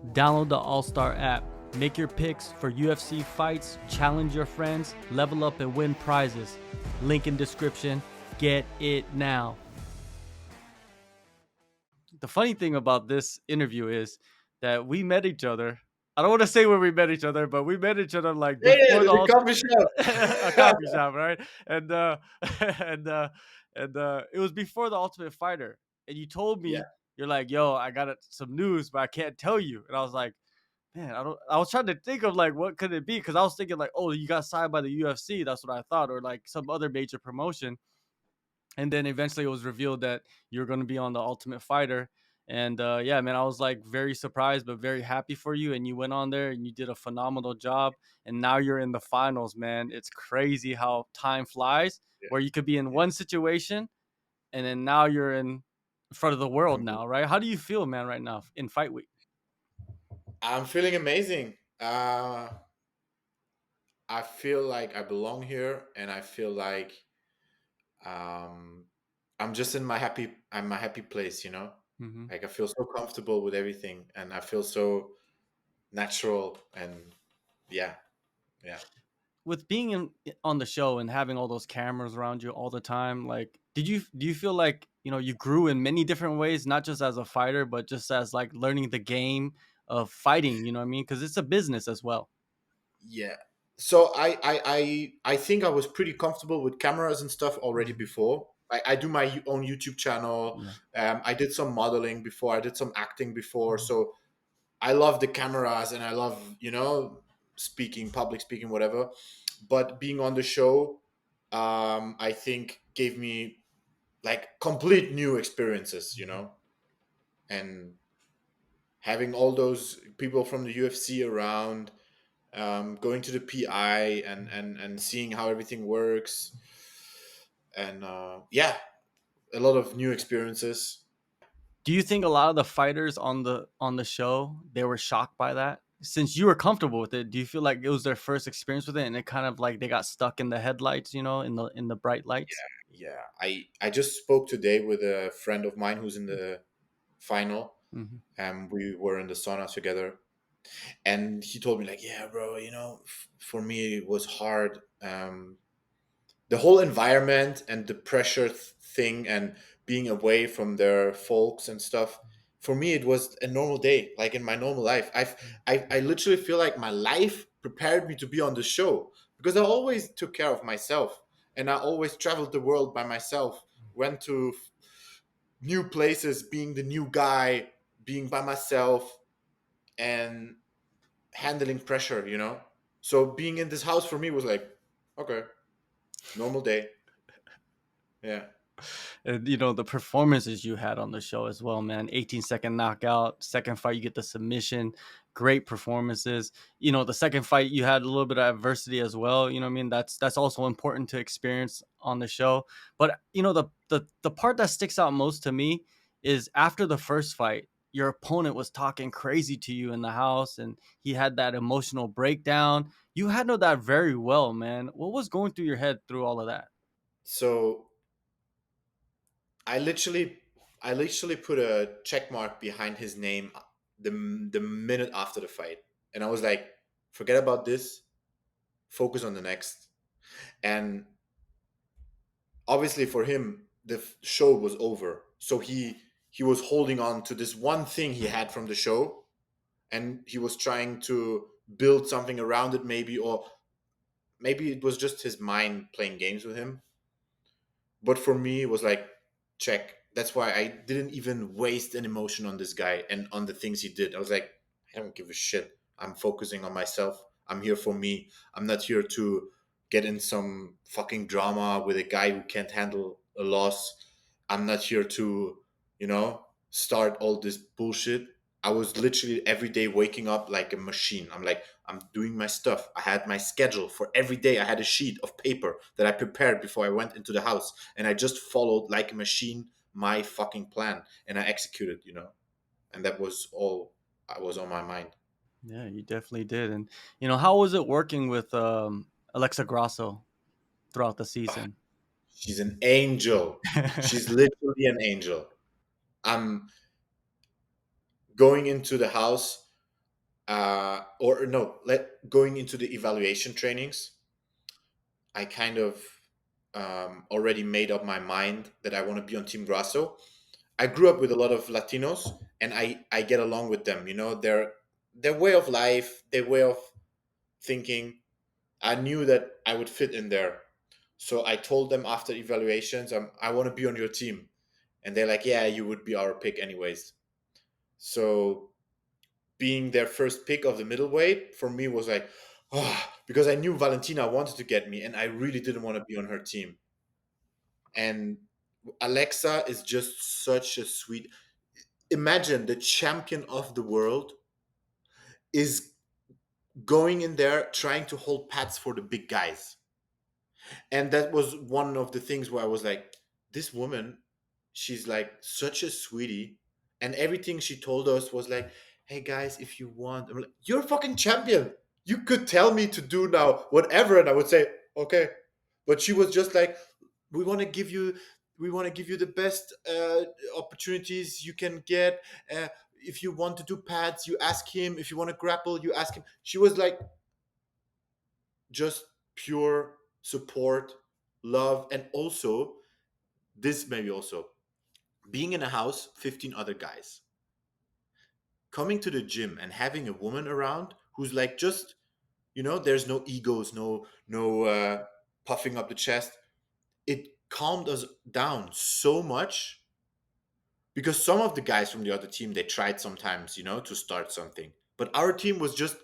Download the AllStar app. Make your picks for UFC fights, challenge your friends, level up and win prizes. Link in description. Get it now. The funny thing about this interview is that we met each other. I don't want to say where we met each other, but we met each other like Yeah, yeah, before the the coffee shop. a coffee shop, right? And and it was before the Ultimate Fighter. And you told Yeah, me, you're like, "Yo, I got some news, but I can't tell you." And I was like, "Man, I don't." I was trying to think of like what could it be, because I was thinking like, "Oh, you got signed by the UFC." That's what I thought, or like some other major promotion. And then eventually it was revealed that you're going to be on the Ultimate Fighter. And yeah, man, I was like very surprised but very happy for you, and you went on there and you did a phenomenal job, and now you're in the finals, man. It's crazy how time flies, yeah, where you could be in yeah. one situation and then now you're in front of the world Mhm. now, right? How do you feel, man, right now in fight week? I'm feeling amazing. I feel like I belong here, and I feel like um, I'm just in my happy. I'm my happy place. Hmm. Like I feel so comfortable with everything, and I feel so natural. And yeah, yeah, With being on the show and having all those cameras around you all the time, like, do you feel like, you grew in many different ways, not just as a fighter but just as like learning the game of fighting, you know what I mean, because it's a business as well. yeah. So I think I was pretty comfortable with cameras and stuff already Mhm. before. I do my own YouTube channel. Yeah. I did some modeling before. I did some acting before. Mhm. So I love the cameras, and I love, speaking, public speaking, whatever. But being on the show, I think gave me like complete new experiences, and having all those people from the UFC around, going to the PI and seeing how everything works, and yeah, a lot of new experiences. Do you think a lot of the fighters on the show, they were shocked by that? Since you were comfortable with it, do you feel like it was their first experience with it and it kind of like they got stuck in the headlights, in the bright lights? Yeah, I just spoke today with a friend of mine who's in the final, Hmm. and we were in the sauna together, and he told me like, yeah, bro, for me it was hard. The whole environment and the pressure thing, and being away from their folks and stuff, for me it was a normal day, like in my normal life. I literally feel like my life prepared me to be on the show, because I always took care of myself, and I always traveled the world by myself, went to new places, being the new guy, being by myself, and handling pressure, so being in this house for me was like, okay, normal day. Yeah. And the performances you had on the show as well, man. 18-second knockout, second fight you get the submission, great performances. The second fight you had a little bit of adversity as well. You know what I mean? That's also important to experience on the show. But the part that sticks out most to me is after the first fight, your opponent was talking crazy to you in the house and he had that emotional breakdown. You handled that very well, man. What was going through your head through all of that? So I literally, I literally put a check mark behind his name the minute after the fight, and I was like, forget about this, focus on the next. And obviously for him, the show was over, so he was holding on to this one thing he had from the show, and he was trying to build something around it, maybe, or maybe it was just his mind playing games with him. But for me, it was like, check. That's why I didn't even waste an emotion on this guy and on the things he did. I was like, I don't give a shit. I'm focusing on myself. I'm here for me. I'm not here to get in some fucking drama with a guy who can't handle a loss. I'm not here to, start all this bullshit. I was literally every day waking up like a machine. I'm like, I'm doing my stuff. I had my schedule for every day. I had a sheet of paper that I prepared before I went into the house, and I just followed like a machine my fucking plan, and I executed. And that was all I was on my mind. Yeah, you definitely did. And how was it working with Alexa Grasso throughout the Ah, season? she's an angel. She's literally an angel. I'm going into the house. or no, going into the evaluation trainings, I kind of already made up my mind that I want to be on Team Grasso. I grew up with a lot of Latinos, and I get along with them. You know, their way of life, their way of thinking. I knew that I would fit in there, so I told them after evaluations, I want to be on your team, and they're like, "Yeah, you would be our pick anyways." So being their first pick of the middleweight for me was like, because I knew Valentina wanted to get me, and I really didn't want to be on her team. And Alexa is just such a sweet. Imagine the champion of the world is going in there trying to hold pads for the big guys. And that was one of the things where I was like, this woman, she's like such a sweetie. And everything she told us was like, hey guys, if you want, I'm like, you're a fucking champion. You could tell me to do now whatever, and I would say, okay. But she was just like, we want to give you we want to give you the best opportunities you can get. If you want to do pads, you ask him. If you want to grapple, you ask him. She was like just pure support, love, and also this maybe also being in a house, 15 other guys, coming to the gym and having a woman around who's like just, there's no egos, no puffing up the chest. It calmed us down so much because some of the guys from the other team they tried sometimes, to start something, but our team was just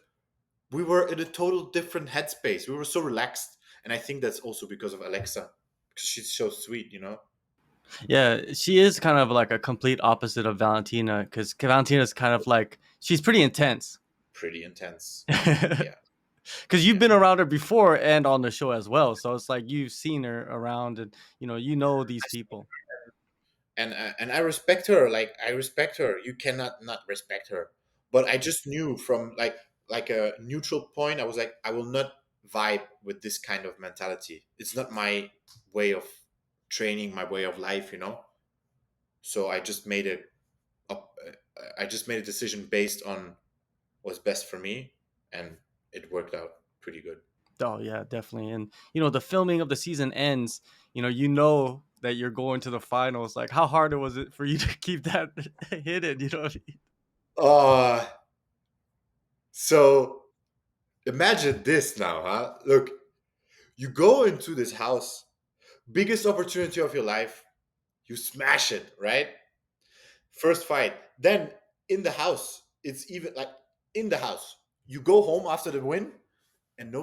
we were in a total different headspace. We were so relaxed, and I think that's also because of Alexa, because she's so sweet. Yeah, she is kind of like a complete opposite of Valentina because Valentina's kind of like she's pretty intense. Pretty intense. Because Yeah, you've yeah. been around her before and on the show as well, so it's like you've seen her around and you know these people. And I respect her. Like I respect her. You cannot not respect her. But I just knew from like a neutral point. I was like, I will not vibe with this kind of mentality. It's not my way of training, my way of life. So up- I just made a decision based on what's best for me, and it worked out pretty good. Oh yeah, definitely. And the filming of the season ends. You know that you're going to the finals. Like, how hard was it for you to keep that hidden? You know what I mean? Uh so imagine this now, huh? Look, you go into this house, biggest opportunity of your life, you smash it, right? First fight. Then in the house, it's even like in the house. You go home after the win, and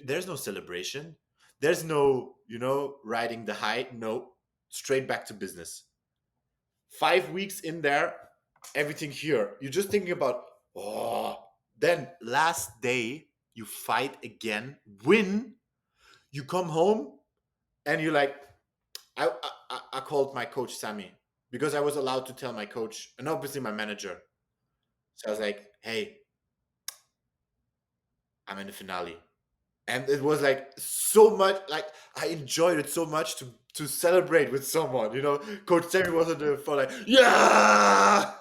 there's no celebration. There's no, riding the high. No, straight back to business. 5 weeks in there, everything here. You're just thinking about, oh, then last day, you fight again, win, you come home, and you're like, I called my coach Sammy because I was allowed to tell my coach and obviously my manager. So I was like, "Hey, I'm in the finale," and it was like so much. Like I enjoyed it so much to celebrate with someone. Coach Sammy was on the phone like, "Yeah."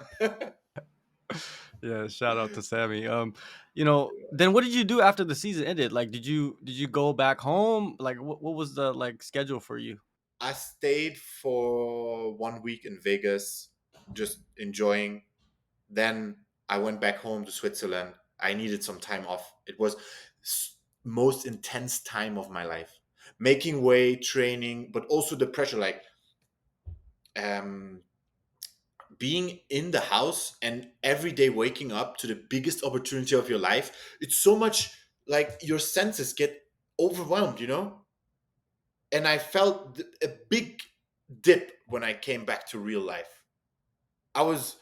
Yeah, shout out to Sammy. Then what did you do after the season ended? Like, did you go back home? Like, what was the like schedule for you? I stayed for 1 week in Vegas, just enjoying. Then I went back home to Switzerland. I needed some time off. It was most intense time of my life. Making weight, training, but also the pressure, like um, being in the house and every day waking up to the biggest opportunity of your life. It's so much like your senses get overwhelmed. And I felt a big dip when I came back to real life. I was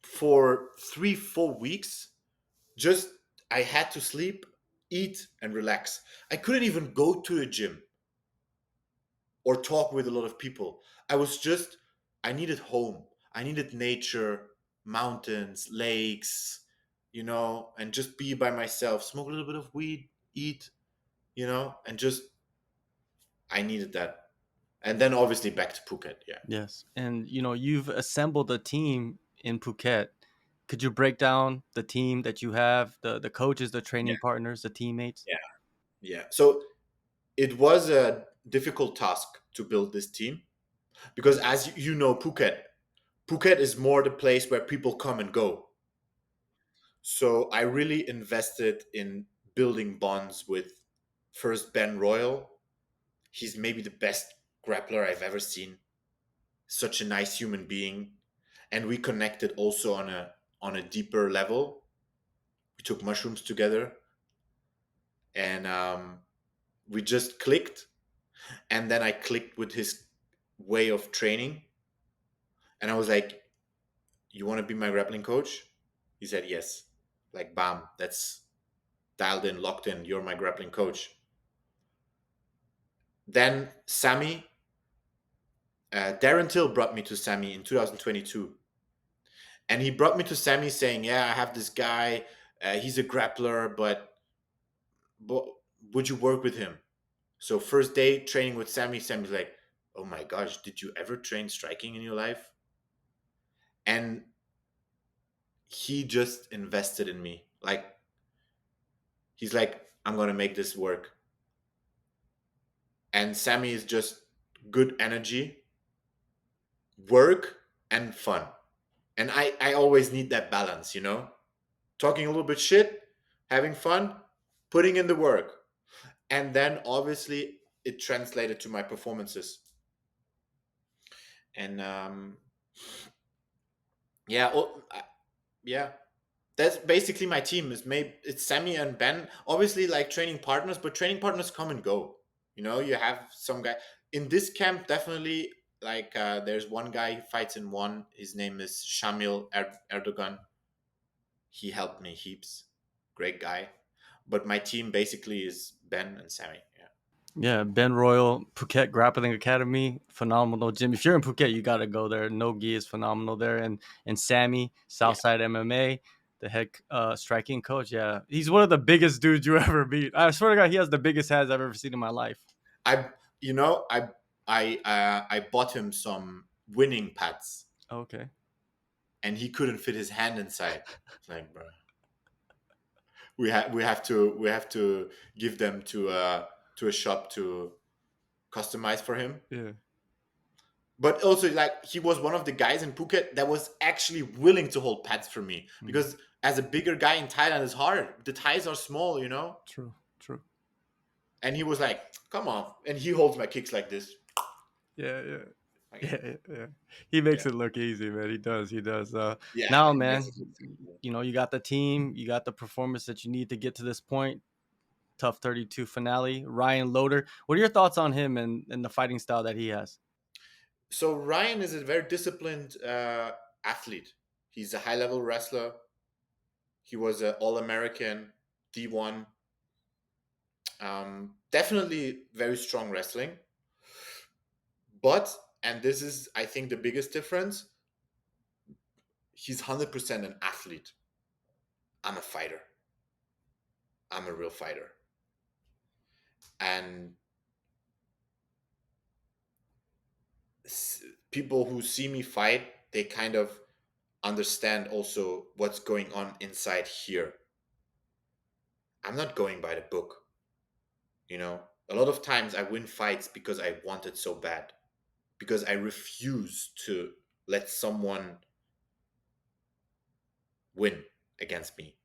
for 3 4 weeks just I had to sleep, eat, and relax. I couldn't even go to the gym or talk with a lot of people. I needed home. I needed nature, mountains, lakes, and just be by myself, smoke a little bit of weed, eat, and just I needed that. And then obviously back to Phuket. Yeah. Yes, and you've assembled a team in Phuket Could you break down the team that you have, the coaches, the Yeah, training partners, the teammates? yeah, yeah. So it was a difficult task to build this team because, as you know, Phuket is more the place where people come and go. So I really invested in building bonds with first Ben Royle. He's maybe the best grappler I've ever seen. Such a nice human being, and we connected also on a deeper level. We took mushrooms together, and we just clicked. And then I clicked with his way of training, and I was like, "You want to be my grappling coach?" He said, "Yes." Like, bam, that's dialed in, locked in. You're my grappling coach. Then Sammy, Darren Till brought me to Sammy in 2022. And he brought me to Sammy saying, "Yeah, I have this guy. He's a grappler, but would you work with him?" So first day training with Sammy, Sammy's like, "Oh my gosh, did you ever train striking in your life?" And he just invested in me. Like, he's like, "I'm gonna make this work." And Sammy is just good energy, work, and fun. And I always need that balance, you know? Talking a little bit shit, having fun, putting in the work. And then obviously it translated to my performances. And yeah, yeah, that's basically my team. Is maybe it's Sammy and Ben. Obviously, like training partners, but training partners come and go. You know, you have some guy in this camp. Definitely, like there's one guy who fights in one. His name is Erdogan. He helped me heaps. Great guy. But my team basically is Ben and Sammy. Yeah, Yeah, Ben Royal, Phuket Grappling Academy, phenomenal gym. If you're in Phuket, you gotta go there. Nogi is phenomenal there, and Sammy, yeah. Southside MMA, the head striking coach. Yeah, he's one of the biggest dudes you ever meet. I swear to God, he has the biggest hands I've ever seen in my life. I, you know, I bought him some winning pads, Okay. and he couldn't fit his hand inside. It's like, bro, we have to give them to a shop to customize for him. Yeah. But also, like, he was one of the guys in Phuket that was actually willing to hold pads for me Mm, because as a bigger guy in Thailand, it's hard. The Thais are small, you know. true. True. And he was like, "Come on," and he holds my kicks like this. Yeah. Yeah. Like, Yeah. He makes yeah, it look easy, man. He does. He does. yeah, Now, it makes man, it look simple. you know, you got the team, you got the performance that you need to get to this point. Tough 32 finale. Ryan Loder. What are your thoughts on him and the fighting style that he has? So Ryan is a very disciplined athlete. He's a high level wrestler. He was an All American, D1. Definitely very strong wrestling. But, and this is, I think, the biggest difference, he's 100% an athlete. I'm a fighter. I'm a real fighter. And people who see me fight, they kind of understand also what's going on inside here. I'm not going by the book, you know? A lot of times I win fights because I want it so bad, because I refuse to let someone win against me.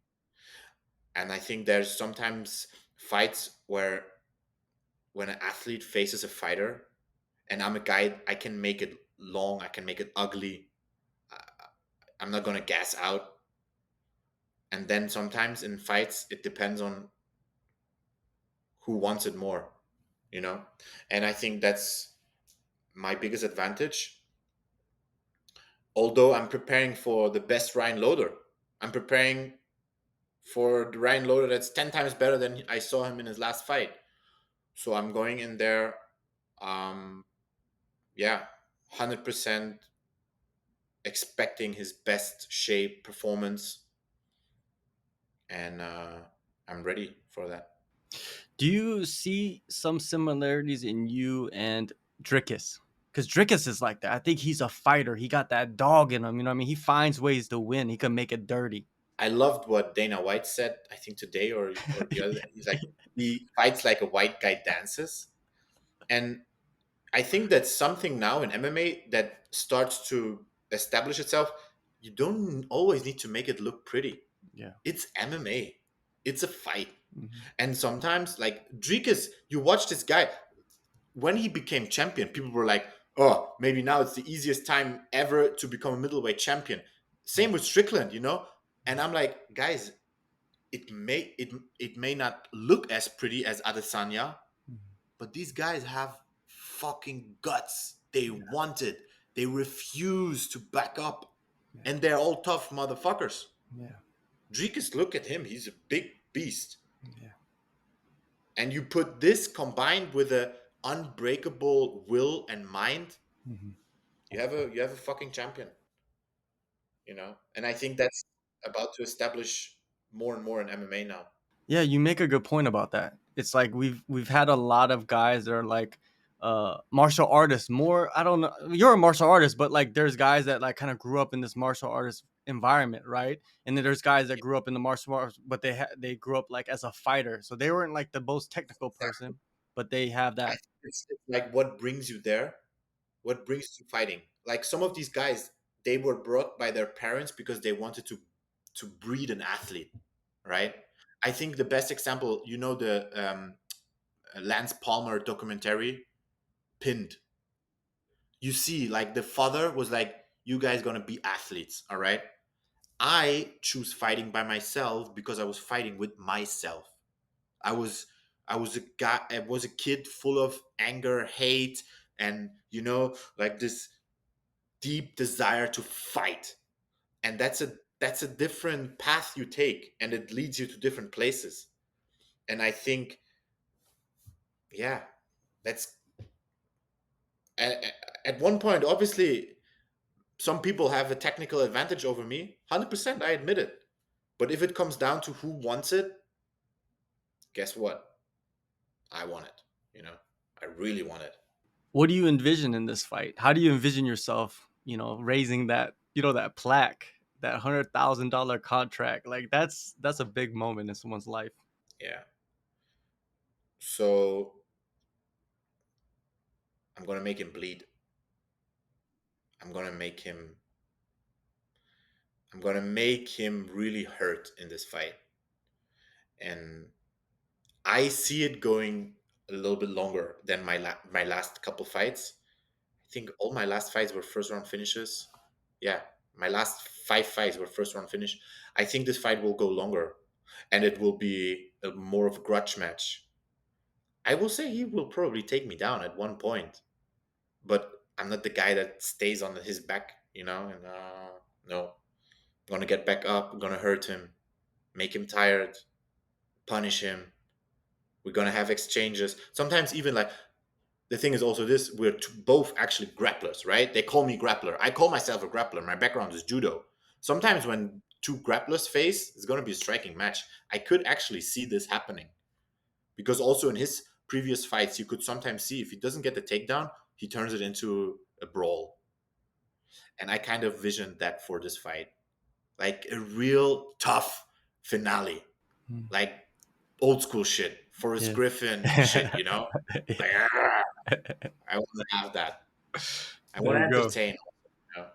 And I think there's sometimes fights where when an athlete faces a fighter and I'm a guy, I can make it long, I can make it ugly. I'm not going to gas out. And then sometimes in fights, it depends on who wants it more, you know? And I think that's my biggest advantage. Although I'm preparing for the best Ryan Loder, I'm preparing for the Ryan Loder that's 10 times better than I saw him in his last fight. So I'm going in there, um, yeah, 100% expecting his best shape performance. And I'm ready for that. Do you see some similarities in you and Drickus? Because Drickus is like that. I think he's a fighter. He got that dog in him. You know what I mean? He finds ways to win. He can make it dirty. I loved what Dana White said, I think today or the other day. He's like, he fights like a white guy dances. And I think that's something now in MMA that starts to establish itself. You don't always need to make it look pretty. Yeah. It's MMA. It's a fight. Mhm. And sometimes, like Dricus, you watch this guy when he became champion. People were like, "Oh, maybe now it's the easiest time ever to become a middleweight champion." Same with Strickland, you know. And I'm like, guys, it may not look as pretty as Adesanya, Mhm. but these guys have fucking guts. They want it. They refuse to back up, Yeah. and they're all tough motherfuckers. Yeah. Dricus, look at him. He's a big beast. Yeah. And you put this combined with a unbreakable will and mind, Mhm. you have a fucking champion, And I think that's about to establish more and more in MMA now. Yeah, you make a good point about that. It's like we've had a lot of guys that are like martial artists. More, I don't know. You're a martial artist, but like there's guys that like kind of grew up in this martial artist environment, right? And then there's guys that grew up in the martial arts, but they grew up like as a fighter, so they weren't like the most technical Exactly. person, but they have I that. think it's like what brings you there, what brings you fighting. Like some of these guys, they were brought by their parents because they wanted to breed an athlete, right? I think the best example, the Lance Palmer documentary, Pinned. You see, like the father was like, "You guys gonna be athletes, all right?" I choose fighting by myself because I was fighting with myself. I was I was a guy. I was a kid full of anger, hate, and like this deep desire to fight. And that's a different path you take, and it leads you to different places. And I think, yeah, that's at one point. Obviously, some people have a technical advantage over me. 100%, I admit it. But if it comes down to who wants it, guess what? I want it. You know, I really want it. What do you envision in this fight? How do you envision yourself, raising that, that plaque, that $100,000 contract? Like that's a big moment in someone's life. Yeah. So I'm gonna make him bleed. I'm gonna make him. I'm gonna make him really hurt in this fight, and I see it going a little bit longer than my last couple fights. I think all my last fights were first round finishes. Yeah, my last 5 fights were first round finish. I think this fight will go longer, and it will be more of a grudge match. I will say he will probably take me down at one point, but I'm not the guy that stays on his back, And no, I'm gonna get back up. I'm gonna hurt him, make him tired, punish him. We're gonna have exchanges. Sometimes even like the thing is also this: we're both actually grapplers, right? They call me grappler. I call myself a grappler. My background is judo. Sometimes when two grapplers face, it's gonna be a striking match. I could actually see this happening because also in his previous fights, you could sometimes see if he doesn't get the takedown, he turns it into a brawl. And I kind of visioned that for this fight, like a real tough finale, Mm. like old school shit, Forrest Yeah. Griffin shit. Like, "Ah, I want to have that. I want There to you go. entertain. You know?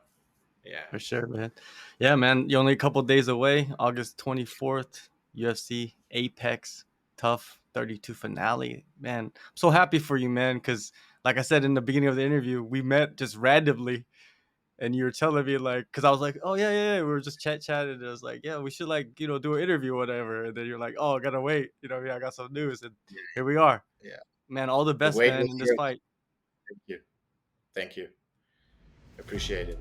Yeah, For sure, man. Yeah, man. You're only a couple days away. August 24th, UFC Apex Tough 32 finale. Man, I'm so happy for you, man. Because, like I said in the beginning of the interview, we met just randomly, and you were telling me like, because I was like, oh yeah, yeah, yeah. We were just chatting. And I was like, yeah, we should like do an interview or whatever. And then you're like, oh, I gotta wait. Yeah, I got some news, and here we are, yeah. man. All the The best, wait man, was in this worth. fight. Thank you. Thank you. Appreciate it.